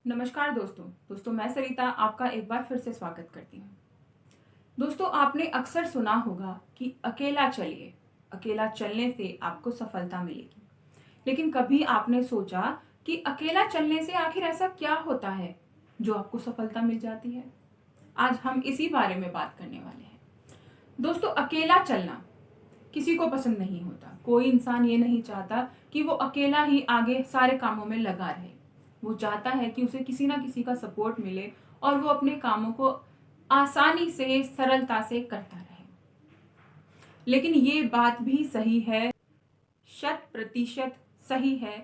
नमस्कार दोस्तों मैं सरिता आपका एक बार फिर से स्वागत करती हूँ। दोस्तों आपने अक्सर सुना होगा कि अकेला चलिए, अकेला चलने से आपको सफलता मिलेगी। लेकिन कभी आपने सोचा कि अकेला चलने से आखिर ऐसा क्या होता है जो आपको सफलता मिल जाती है? आज हम इसी बारे में बात करने वाले हैं। दोस्तों अकेला चलना किसी को पसंद नहीं होता। कोई इंसान ये नहीं चाहता कि वो अकेला ही आगे सारे कामों में लगा रहे। वो चाहता है कि उसे किसी ना किसी का सपोर्ट मिले और वो अपने कामों को आसानी से, सरलता से करता रहे। लेकिन ये बात भी सही है, 100% सही है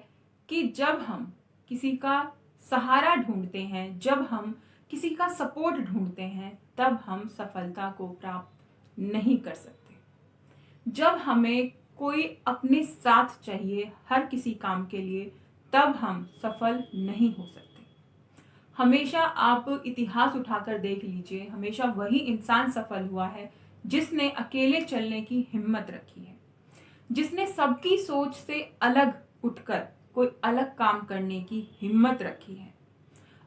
कि जब हम किसी का सहारा ढूंढते हैं, जब हम किसी का सपोर्ट ढूंढते हैं, तब हम सफलता को प्राप्त नहीं कर सकते। जब हमें कोई अपने साथ चाहिए हर किसी काम के लिए, तब हम सफल नहीं हो सकते। हमेशा आप इतिहास उठाकर देख लीजिए, हमेशा वही इंसान सफल हुआ है जिसने अकेले चलने की हिम्मत रखी है, जिसने सबकी सोच से अलग उठकर कोई अलग काम करने की हिम्मत रखी है।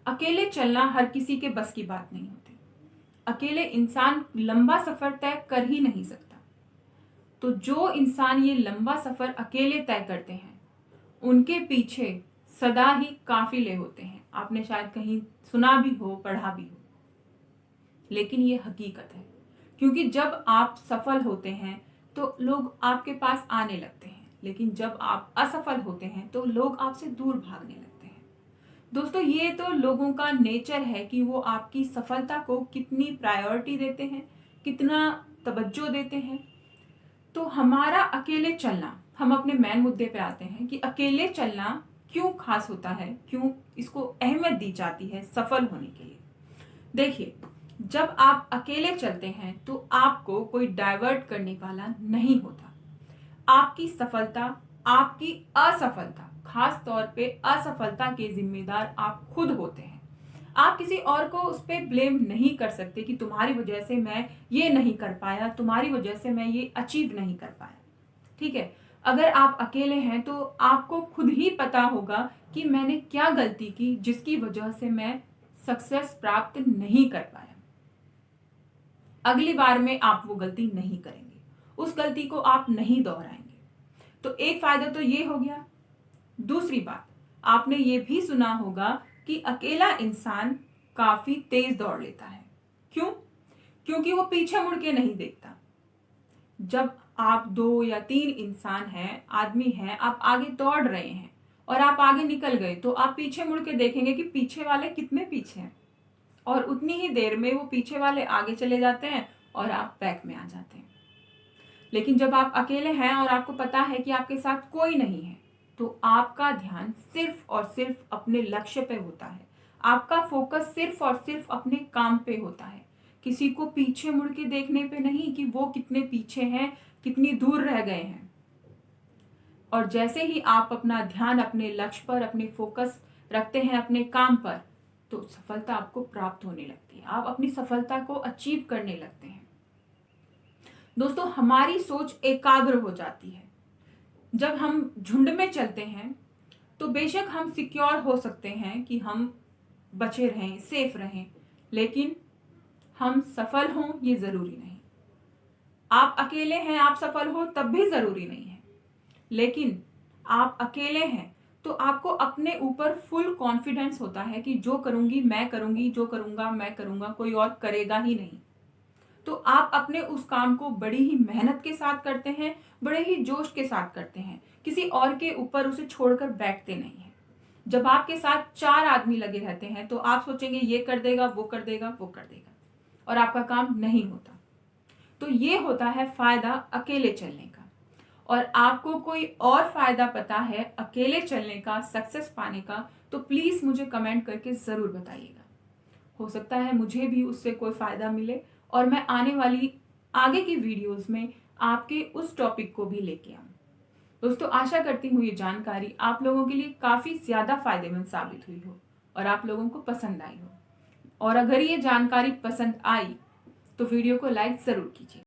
अकेले चलना हर किसी के बस की बात नहीं होती। अकेले इंसान लंबा सफर तय कर ही नहीं सकता। तो जो इंसान ये लंबा सफर अकेले तय करते हैं, उनके पीछे सदा ही काफिले होते हैं। आपने शायद कहीं सुना भी हो, पढ़ा भी हो, लेकिन ये हकीकत है। क्योंकि जब आप सफल होते हैं तो लोग आपके पास आने लगते हैं, लेकिन जब आप असफल होते हैं तो लोग आपसे दूर भागने लगते हैं। दोस्तों ये तो लोगों का नेचर है कि वो आपकी सफलता को कितनी प्रायोरिटी देते हैं, कितना तवज्जो देते हैं। तो हमारा अकेले चलना, हम अपने मेन मुद्दे पे आते हैं कि अकेले चलना क्यों खास होता है, क्यों इसको अहमियत दी जाती है सफल होने के लिए। देखिए, जब आप अकेले चलते हैं तो आपको कोई डाइवर्ट करने वाला नहीं होता। आपकी सफलता, आपकी असफलता, खास तौर पे असफलता के जिम्मेदार आप खुद होते हैं। आप किसी और को उस पर ब्लेम नहीं कर सकते कि तुम्हारी वजह से मैं ये नहीं कर पाया, तुम्हारी वजह से मैं ये अचीव नहीं कर पाया। ठीक है, अगर आप अकेले हैं तो आपको खुद ही पता होगा कि मैंने क्या गलती की जिसकी वजह से मैं सक्सेस प्राप्त नहीं कर पाया। अगली बार में आप वो गलती नहीं करेंगे, उस गलती को आप नहीं दोहराएंगे। तो एक फायदा तो ये हो गया। दूसरी बात, आपने ये भी सुना होगा कि अकेला इंसान काफी तेज दौड़ लेता है। क्यों? क्योंकि वो पीछे मुड़ के नहीं देखता। जब आप 2 या 3 इंसान हैं, आदमी हैं, आप आगे दौड़ रहे हैं और आप आगे निकल गए, तो आप पीछे मुड़ के देखेंगे कि पीछे वाले कितने पीछे हैं, और उतनी ही देर में वो पीछे वाले आगे चले जाते हैं और आप बैक में आ जाते हैं। लेकिन जब आप अकेले हैं और आपको पता है कि आपके साथ कोई नहीं है, तो आपका ध्यान सिर्फ और सिर्फ अपने लक्ष्य पे होता है। आपका फोकस सिर्फ और सिर्फ अपने काम पे होता है, किसी को पीछे मुड़ के देखने पे नहीं कि वो कितने पीछे हैं, कितनी दूर रह गए हैं। और जैसे ही आप अपना ध्यान अपने लक्ष्य पर, अपने फोकस रखते हैं अपने काम पर, तो सफलता आपको प्राप्त होने लगती है। आप अपनी सफलता को अचीव करने लगते हैं। दोस्तों हमारी सोच एकाग्र हो जाती है। जब हम झुंड में चलते हैं तो बेशक हम सिक्योर हो सकते हैं कि हम बचे रहें, सेफ रहें, लेकिन हम सफल हों ये जरूरी नहीं। आप अकेले हैं, आप सफल हो तब भी जरूरी नहीं है। लेकिन आप अकेले हैं तो आपको अपने ऊपर फुल कॉन्फिडेंस होता है कि जो करूंगी मैं करूंगी, जो करूंगा मैं करूंगा, कोई और करेगा ही नहीं। तो आप अपने उस काम को बड़ी ही मेहनत के साथ करते हैं, बड़े ही जोश के साथ करते हैं, किसी और के ऊपर उसे छोड़कर बैठते नहीं हैं। जब आपके साथ 4 आदमी लगे रहते हैं तो आप सोचेंगे ये कर देगा, वो कर देगा, वो कर देगा, और आपका काम नहीं होता। तो ये होता है फायदा अकेले चलने का। और आपको कोई और फायदा पता है अकेले चलने का, सक्सेस पाने का, तो प्लीज मुझे कमेंट करके जरूर बताइएगा। हो सकता है मुझे भी उससे कोई फायदा मिले और मैं आने वाली आगे की वीडियोस में आपके उस टॉपिक को भी लेके आऊं। दोस्तों आशा करती हूँ ये जानकारी आप लोगों के लिए काफी ज्यादा फायदेमंद साबित हुई हो और आप लोगों को पसंद आई हो। और अगर ये जानकारी पसंद आई तो वीडियो को लाइक जरूर कीजिए।